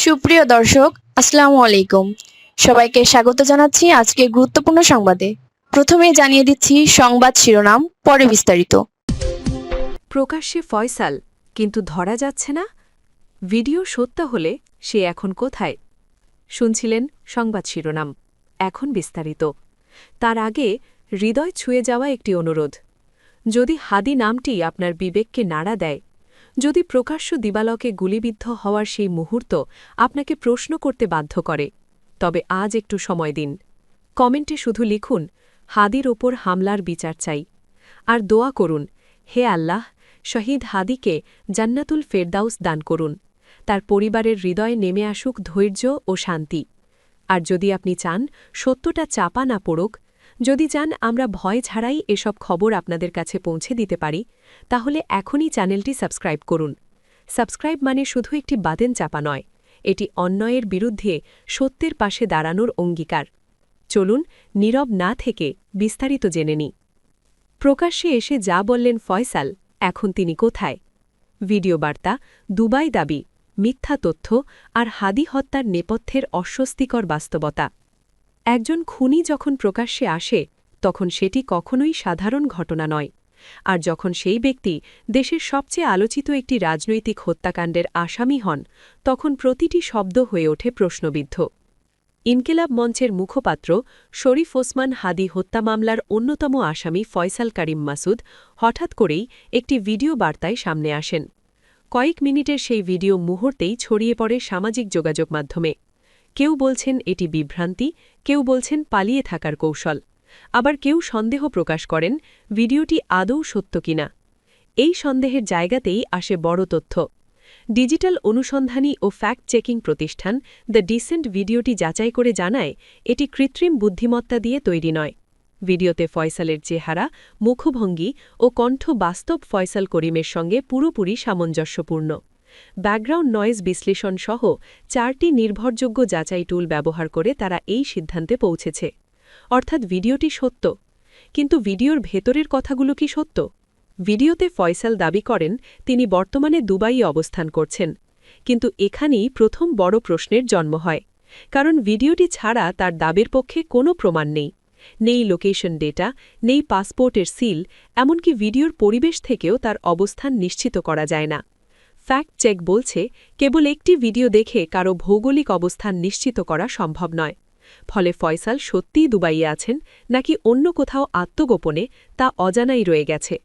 সুপ্রিয় দর্শক, আসসালামু আলাইকুম। সবাইকে স্বাগত জানাচ্ছি আজকে গুরুত্বপূর্ণ সংবাদে। প্রথমেই জানিয়ে দিচ্ছি সংবাদ শিরোনাম, পরে বিস্তারিত। প্রকাশ্যে ফয়সাল, কিন্তু ধরা যাচ্ছে না। ভিডিও সত্য হলে সে এখন কোথায়? শুনছিলেন সংবাদ শিরোনাম, এখন বিস্তারিত। তার আগে হৃদয় ছুঁয়ে যাওয়া একটি অনুরোধ। যদি হাদি নামটি আপনার বিবেককে নাড়া দেয়, যদি প্রকাশ্য দিবালকে গুলিবিদ্ধ হওয়ার সেই মুহূর্ত আপনাকে প্রশ্ন করতে বাধ্য করে, তবে আজ একটু সময় দিন। কমেন্টে শুধু লিখুন, হাদির ওপর হামলার বিচার চাই। আর দোয়া করুন, হে আল্লাহ, শহীদ হাদিকে জান্নাতুল ফেরদাউস দান করুন। তার পরিবারের হৃদয়ে নেমে আসুক ধৈর্য ও শান্তি। আর যদি আপনি চান সত্যটা চাপা না পড়ুক, যদি চান আমরা ভয় ছাড়াই এসব খবর আপনাদের কাছে পৌঁছে দিতে পারি, তাহলে এখনই চ্যানেলটি সাবস্ক্রাইব করুন। সাবস্ক্রাইব মানে শুধু একটি বাটন চাপা নয়, এটি অন্যায়ের বিরুদ্ধে সত্যের পাশে দাঁড়ানোর অঙ্গীকার। চলুন নীরব না থেকে বিস্তারিত জেনে নিই। প্রকাশ্যে এসে যা বললেন ফয়সাল, এখন তিনি কোথায়? ভিডিও বার্তা, দুবাই দাবি, মিথ্যা তথ্য আর হাদি হত্যার নেপথ্যের অস্বস্তিকর বাস্তবতা। একজন খুনি যখন প্রকাশ্যে আসে, তখন সেটি কখনোই সাধারণ ঘটনা নয়। আর যখন সেই ব্যক্তি দেশের সবচেয়ে আলোচিত একটি রাজনৈতিক হত্যাকাণ্ডের আসামি হন, তখন প্রতিটি শব্দ হয়ে ওঠে প্রশ্নবিদ্ধ। ইনকিলাব মঞ্চের মুখপাত্র শরীফ ওসমান হাদি হত্যা মামলার অন্যতম আসামি ফয়সাল করিম মাসুদ হঠাৎ করেই একটি ভিডিও বার্তায় সামনে আসেন। কয়েক মিনিটের সেই ভিডিও মুহূর্তেই ছড়িয়ে পড়ে সামাজিক যোগাযোগ মাধ্যমে। কেউ বলছেন এটি বিভ্রান্তি, কেউ বলছেন পালিয়ে থাকার কৌশল, আবার কেউ সন্দেহ প্রকাশ করেন ভিডিওটি আদৌ সত্য কিনা। এই সন্দেহের জায়গাতেই আসে বড় তথ্য। ডিজিটাল অনুসন্ধানী ও ফ্যাক্ট চেকিং প্রতিষ্ঠান দ্য ডিসেন্ট ভিডিওটি যাচাই করে জানায় এটি কৃত্রিম বুদ্ধিমত্তা দিয়ে তৈরি নয়। ভিডিওতে ফয়সালের চেহারা, মুখভঙ্গি ও কণ্ঠ বাস্তব ফয়সাল করিমের সঙ্গে পুরোপুরি সামঞ্জস্যপূর্ণ। ব্যাকগ্রাউন্ড নয়েজ বিশ্লেষণ সহ 4টি নির্ভরযোগ্য যাচাই টুল ব্যবহার করে তারা এই সিদ্ধান্তে পৌঁছেছে। অর্থাৎ ভিডিওটি সত্য, কিন্তু ভিডিওর ভেতরের কথাগুলো কি সত্য? ভিডিওতে ফয়সাল দাবি করেন তিনি বর্তমানে দুবাইয়ে অবস্থান করছেন, কিন্তু এখানেই প্রথম বড় প্রশ্নের জন্ম হয়। কারণ ভিডিওটি ছাড়া তার দাবির পক্ষে কোনো প্রমাণ নেই। নেই লোকেশন ডেটা, নেই পাসপোর্টের সিল, এমনকি ভিডিওর পরিবেশ থেকেও তার অবস্থান নিশ্চিত করা যায় না। ফ্যাক্ট চেক বলছে কেবল একটি ভিডিও দেখে কারো ভৌগোলিক অবস্থান নিশ্চিত করা সম্ভব নয়। ফলে ফয়সাল সত্যিই দুবাইয়ে আছেন নাকি অন্য কোথাও আত্মগোপনে, তা অজানাই রয়ে গেছে।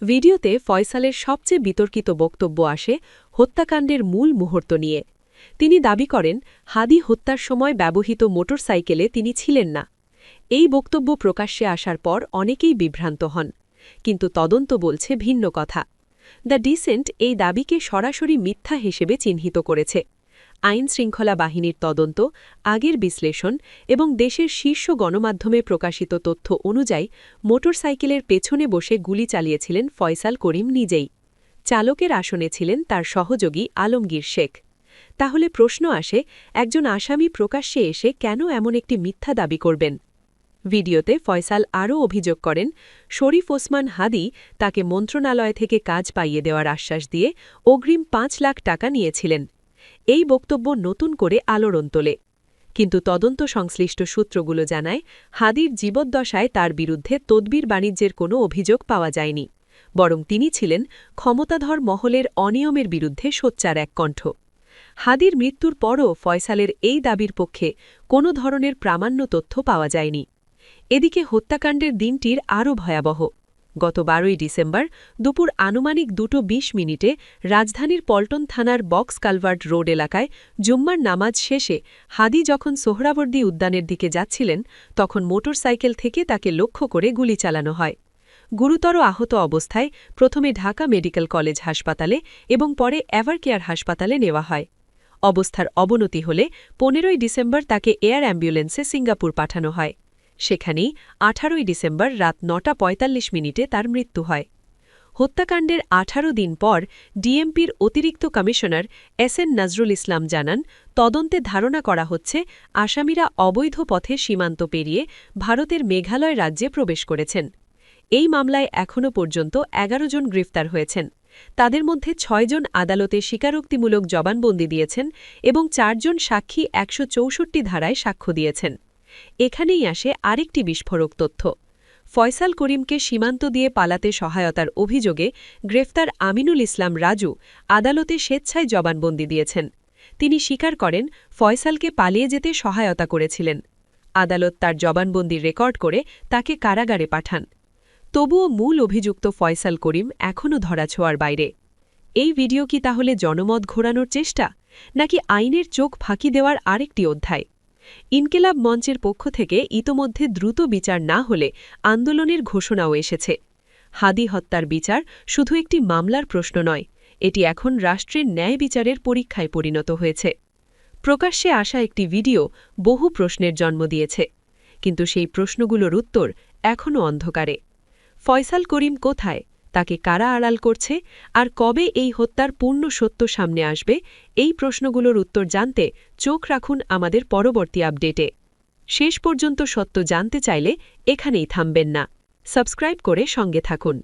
ভিডিওতে ফয়সালের সবচেয়ে বিতর্কিত বক্তব্য আসে হত্যাকাণ্ডের মূল মুহূর্ত নিয়ে। তিনি দাবি করেন হাদি হত্যার সময় ব্যবহৃত মোটরসাইকেলে তিনি ছিলেন না। এই বক্তব্য প্রকাশ্যে আসার পর অনেকেই বিভ্রান্ত হন, কিন্তু তদন্ত বলছে ভিন্ন কথা। দ্য ডিসেন্ট এই দাবিকে সরাসরি মিথ্যা হিসেবে চিহ্নিত করেছে। আইন শৃঙ্খলা বাহিনীর তদন্ত, আগের বিশ্লেষণ এবং দেশের শীর্ষ গণমাধ্যমে প্রকাশিত তথ্য অনুযায়ী মোটরসাইকেলের পেছনে বসে গুলি চালিয়েছিলেন ফয়সাল করিম নিজেই। চালকের আসনে ছিলেন তার সহযোগী আলমগীর শেখ। তাহলে প্রশ্ন আসে, একজন আসামি প্রকাশ্যে এসে কেন এমন একটি মিথ্যা দাবি করবেন? ভিডিওতে ফয়সাল আরও অভিযোগ করেন শরীফ ওসমান হাদি তাকে মন্ত্রণালয় থেকে কাজ পাইয়ে দেওয়ার আশ্বাস দিয়ে অগ্রিম ৫ লাখ টাকা নিয়েছিলেন। এই বক্তব্য নতুন করে আলোড়ন তোলে, কিন্তু তদন্ত সংশ্লিষ্ট সূত্রগুলো জানায় হাদির জীবদ্দশায় তার বিরুদ্ধে তদবির বাণিজ্যের কোনো অভিযোগ পাওয়া যায়নি, বরং তিনি ছিলেন ক্ষমতাধর মহলের অনিয়মের বিরুদ্ধে সোচ্চার এক কণ্ঠ। হাদির মৃত্যুর পরও ফয়সালের এই দাবির পক্ষে কোনো ধরনের প্রামাণ্য তথ্য পাওয়া যায়নি। এদিকে হত্যাকাণ্ডের দিনটির আরও ভয়াবহ। গত 12ই ডিসেম্বর দুপুর আনুমানিক 2:20 রাজধানীর পল্টন থানার বক্স কালভার্ট রোড এলাকায় জুম্মার নামাজ শেষে হাদি যখন সোহরাবর্দী উদ্যানের দিকে যাচ্ছিলেন, তখন মোটরসাইকেল থেকে তাকে লক্ষ্য করে গুলি চালানো হয়। গুরুতর আহত অবস্থায় প্রথমে ঢাকা মেডিকেল কলেজ হাসপাতালে এবং পরে এভারকেয়ার হাসপাতালে নেওয়া হয়। অবস্থার অবনতি হলে 15ই ডিসেম্বর তাকে এয়ার অ্যাম্বুলেন্সে সিঙ্গাপুর পাঠানো হয়। সেখানেই 18ই ডিসেম্বর রাত 9:45 তার মৃত্যু হয়। হত্যাকাণ্ডের 18 দিন পর ডিএমপির অতিরিক্ত কমিশনার এস.এন. নজরুল ইসলাম জানান, তদন্তে ধারণা করা হচ্ছে আসামিরা অবৈধ পথে সীমান্ত পেরিয়ে ভারতের মেঘালয় রাজ্যে প্রবেশ করেছেন। এই মামলায় এখনও পর্যন্ত 11 জন গ্রেফতার হয়েছেন, তাদের মধ্যে ৬ জন আদালতে স্বীকারোক্তিমূলক জবানবন্দি দিয়েছেন এবং ৪ জন সাক্ষী ১৬৪ ধারায় সাক্ষ্য দিয়েছেন। এখানেই আসে আরেকটি বিস্ফোরক তথ্য। ফয়সাল করিমকে সীমান্ত দিয়ে পালাতে সহায়তার অভিযোগে গ্রেফতার আমিনুল ইসলাম রাজু আদালতে স্বেচ্ছায় জবানবন্দি দিয়েছেন। তিনি স্বীকার করেন ফয়সালকে পালিয়ে যেতে সহায়তা করেছিলেন। আদালত তার জবানবন্দি রেকর্ড করে তাকে কারাগারে পাঠান। তবুও মূল অভিযুক্ত ফয়সাল করিম এখনও ধরাছোঁয়ার বাইরে। এই ভিডিও কি তাহলে জনমত ঘোরানোর চেষ্টা, নাকি আইনের চোখ ফাঁকি দেওয়ার আরেকটি অধ্যায়? ইনকিলাব মঞ্চের পক্ষ থেকে ইতোমধ্যে দ্রুত বিচার না হলে আন্দোলনের ঘোষণাও এসেছে। হাদি হত্যার বিচার শুধু একটি মামলার প্রশ্ন নয়, এটি এখন রাষ্ট্রের ন্যায় বিচারের পরীক্ষায় পরিণত হয়েছে। প্রকাশ্যে আসা একটি ভিডিও বহু প্রশ্নের জন্ম দিয়েছে, কিন্তু সেই প্রশ্নগুলোর উত্তর এখনও অন্ধকারে। ফয়সাল করিম কোথায়, তাকে কারা আড়াল করছে, আর কবে এই হত্যার পূর্ণ সত্য সামনে আসবে, এই প্রশ্নগুলোর উত্তর জানতে চোখ রাখুন আমাদের পরবর্তী আপডেটে। শেষ পর্যন্ত সত্য জানতে চাইলে এখানেই থামবেন না, সাবস্ক্রাইব করে সঙ্গে থাকুন।